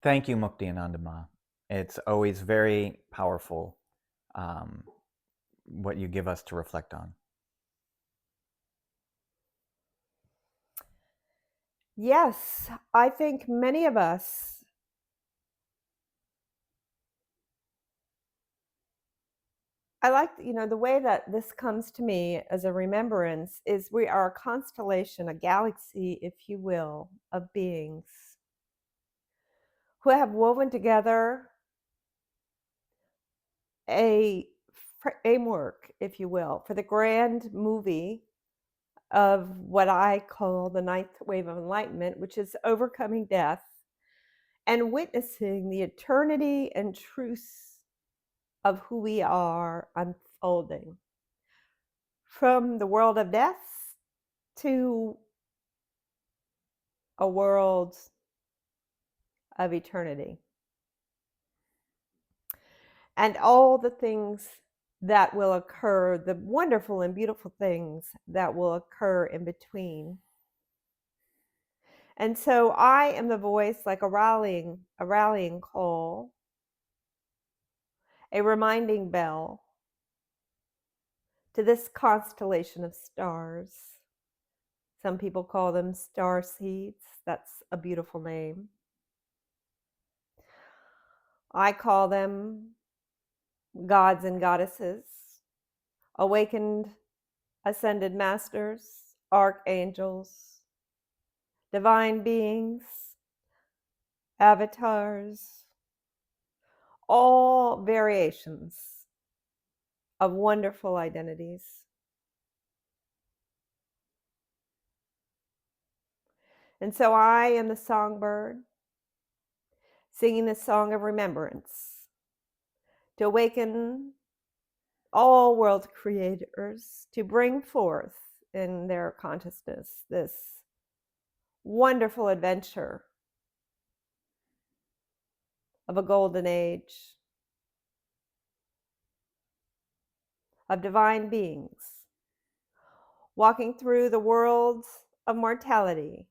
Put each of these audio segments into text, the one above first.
Thank you, Mukti and Ananda. It's always very powerful um, what you give us to reflect on. Yes, I think many of us, I like, the way that this comes to me as a remembrance is we are a constellation, a galaxy, if you will, of beings who have woven together a framework, if you will, for the grand movie of what I call the Ninth Wave of Enlightenment, which is overcoming death and witnessing the eternity and truths of who we are unfolding from the world of death to a world of eternity. And all the things that will occur, the wonderful and beautiful things that will occur in between. And so I am the voice, like a rallying call, a reminding bell to this constellation of stars. Some people call them star seeds. That's a beautiful name. I call them gods and goddesses, awakened ascended masters, archangels, divine beings, avatars, all variations of wonderful identities. And so I am the songbird singing the song of remembrance to awaken all world creators to bring forth in their consciousness this wonderful adventure of a golden age of divine beings walking through the world of mortality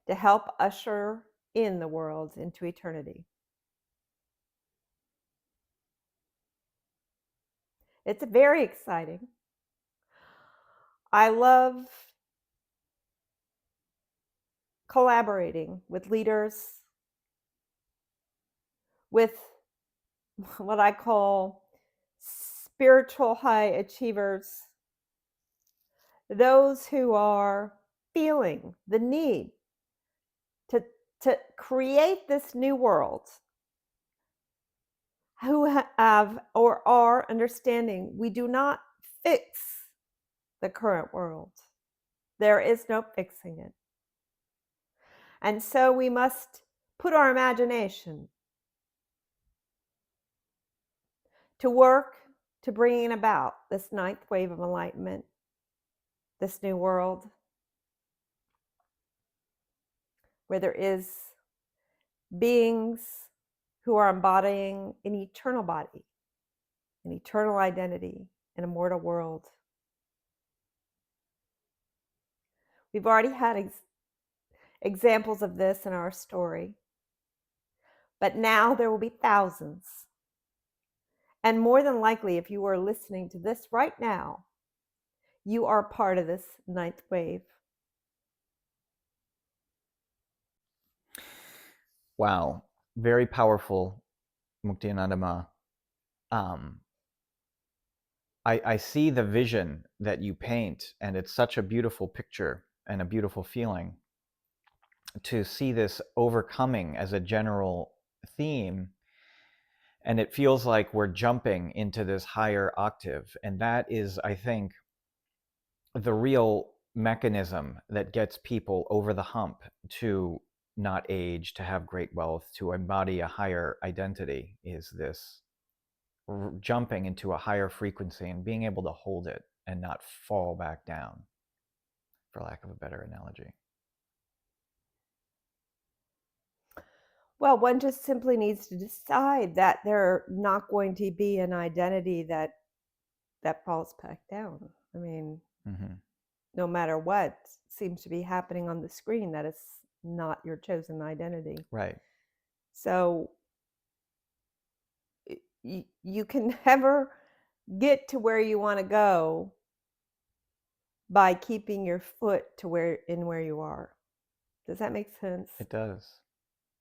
to help usher in the world into eternity. It's very exciting. I love collaborating with leaders, with what I call spiritual high achievers, those who are feeling the need to, to create this new world, who have or are understanding we do not fix the current world. There is no fixing it. And so we must put our imagination to work to bringing about this ninth wave of enlightenment, this new world, where there is beings who are embodying an eternal body, an eternal identity, an immortal world. We've already had examples of this in our story, but now there will be thousands. And more than likely, if you are listening to this right now, you are part of this ninth wave. Wow, very powerful, Mukti and Ananda. Um, I see the vision that you paint, and it's such a beautiful picture and a beautiful feeling to see this overcoming as a general theme. And it feels like we're jumping into this higher octave. And that is, I think, the real mechanism that gets people over the hump to not age, to have great wealth, to embody a higher identity, is this jumping into a higher frequency and being able to hold it and not fall back down, for lack of a better analogy. Well, one just simply needs to decide that they're not going to be an identity that falls back down. I mean, Mm-hmm. no matter what seems to be happening on the screen, that is not your chosen identity. Right. So you can never get to where you want to go by keeping your foot to where you are. Does that make sense? It does.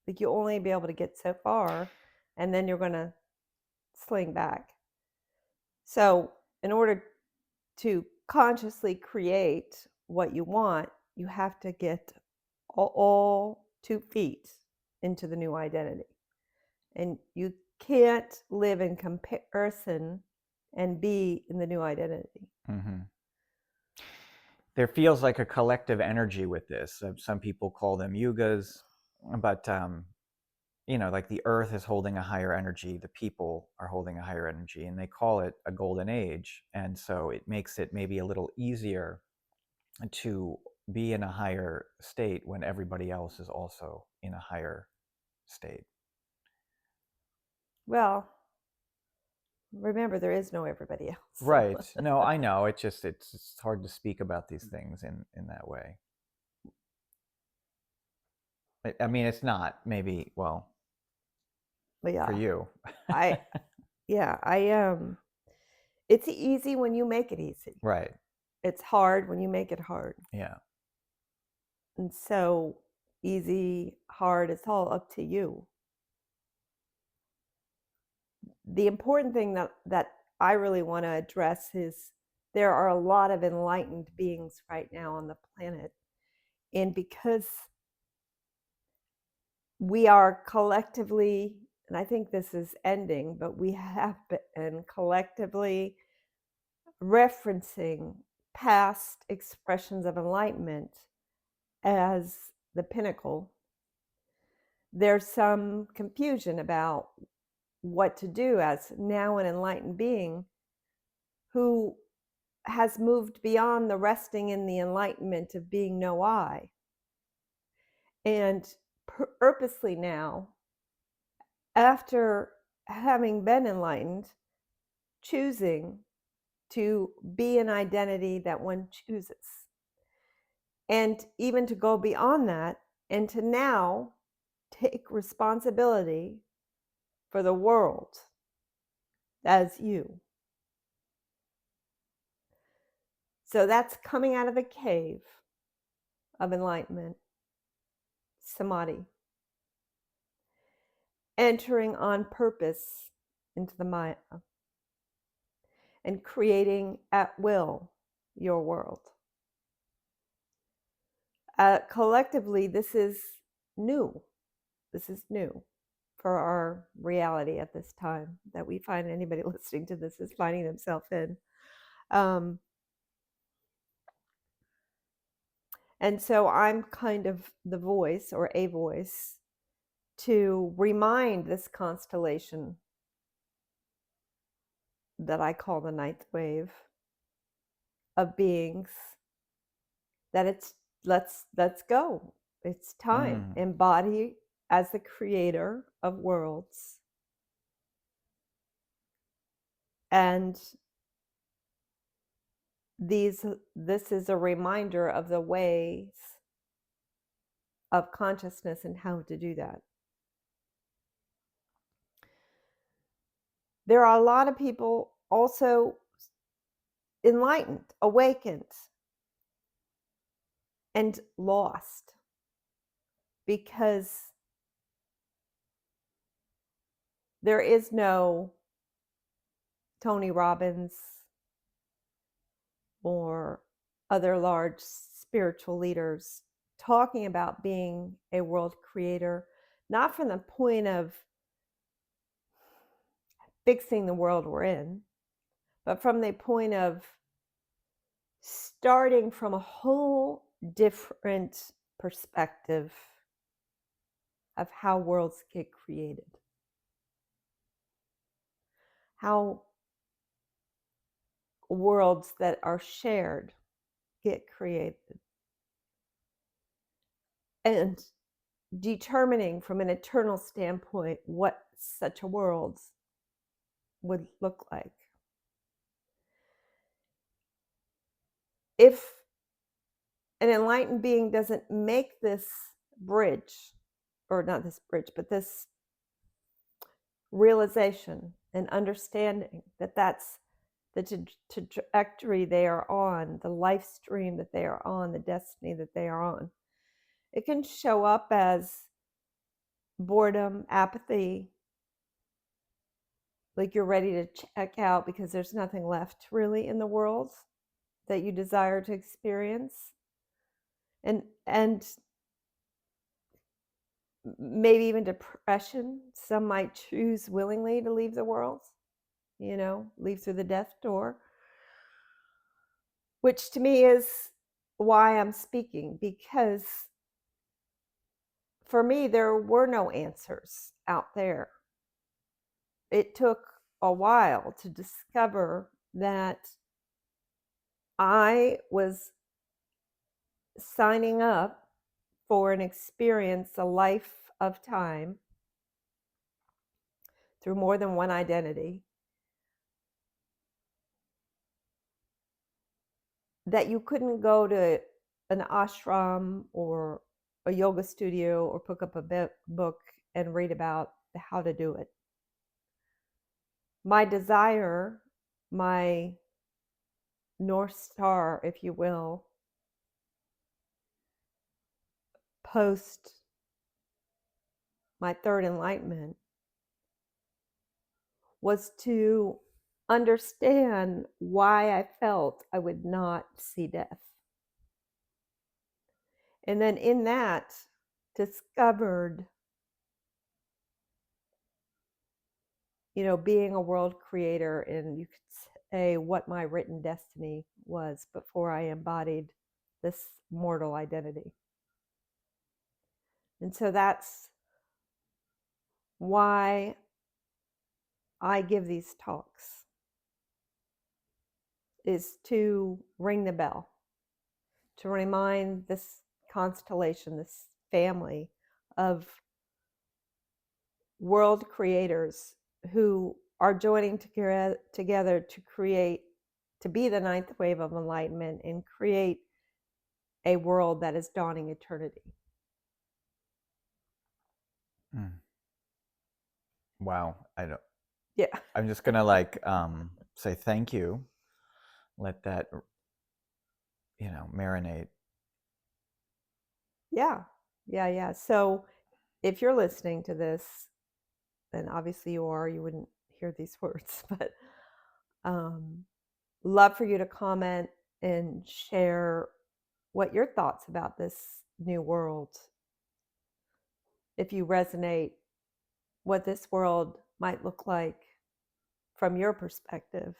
Like you'll only be able to get so far, and then you're going to sling back. So in order to consciously create what you want, you have to get all 2 feet into the new identity. And you can't live in comparison and be in the new identity. Mm-hmm. There feels like a collective energy with this. Some people call them yugas, but like the earth is holding a higher energy, the people are holding a higher energy, and they call it a golden age. And so it makes it maybe a little easier to be in a higher state when everybody else is also in a higher state. Well, remember, there is no everybody else. Right. No, I know. It's hard to speak about these things in that way. I mean, it's not maybe, well, But yeah, for you. I it's easy when you make it easy. Right. It's hard when you make it hard. Yeah. And so easy, hard, it's all up to you. The important thing that I really want to address is there are a lot of enlightened beings right now on the planet. And because we are collectively, and I think this is ending, but we have been collectively referencing past expressions of enlightenment as the pinnacle. There's some confusion about what to do as now an enlightened being who has moved beyond the resting in the enlightenment of being no I. And purposely now, after having been enlightened, choosing to be an identity that one chooses. And even to go beyond that and to now take responsibility for the world as you. So that's coming out of the cave of enlightenment, samadhi, entering on purpose into the Maya, and creating at will your world. Collectively, this is new. This is new for our reality at this time that we find anybody listening to this is finding themselves in. And so I'm kind of the voice or a voice to remind this constellation that I call the ninth wave of beings that let's go. It's time. Embody as the creator of worlds. And this is a reminder of the ways of consciousness and how to do that. There are a lot of people also enlightened, awakened, and lost because there is no Tony Robbins or other large spiritual leaders talking about being a world creator, not from the point of fixing the world we're in, but from the point of starting from a whole different perspective of how worlds get created, how worlds that are shared get created, and determining from an eternal standpoint what such a world would look like. If an enlightened being doesn't make this bridge, or not this bridge, but this realization and understanding that that's the trajectory they are on, the life stream that they are on, the destiny that they are on. It can show up as boredom, apathy, like you're ready to check out because there's nothing left really in the world that you desire to experience. And maybe even depression. Some might choose willingly to leave the world, leave through the death door, which to me is why I'm speaking, because for me, there were no answers out there. It took a while to discover that I was signing up for an experience, a life of time through more than one identity, that you couldn't go to an ashram or a yoga studio or pick up a book and read about how to do it. My desire, my North Star, if you will, post my third enlightenment, was to understand why I felt I would not see death. And then in that, discovered, being a world creator, and you could say what my written destiny was before I embodied this mortal identity. And so that's why I give these talks, is to ring the bell, to remind this constellation, this family of world creators who are joining together to create, to be the ninth wave of enlightenment and create a world that is dawning eternity. Wow. Yeah. I'm just gonna say thank you. Let that marinate. Yeah. So if you're listening to this, and obviously you are, you wouldn't hear these words, but love for you to comment and share what your thoughts about this new world, if you resonate, what this world might look like from your perspective,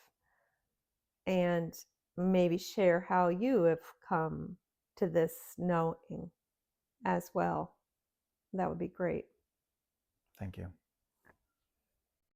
and maybe share how you have come to this knowing as well. That would be great. Thank you.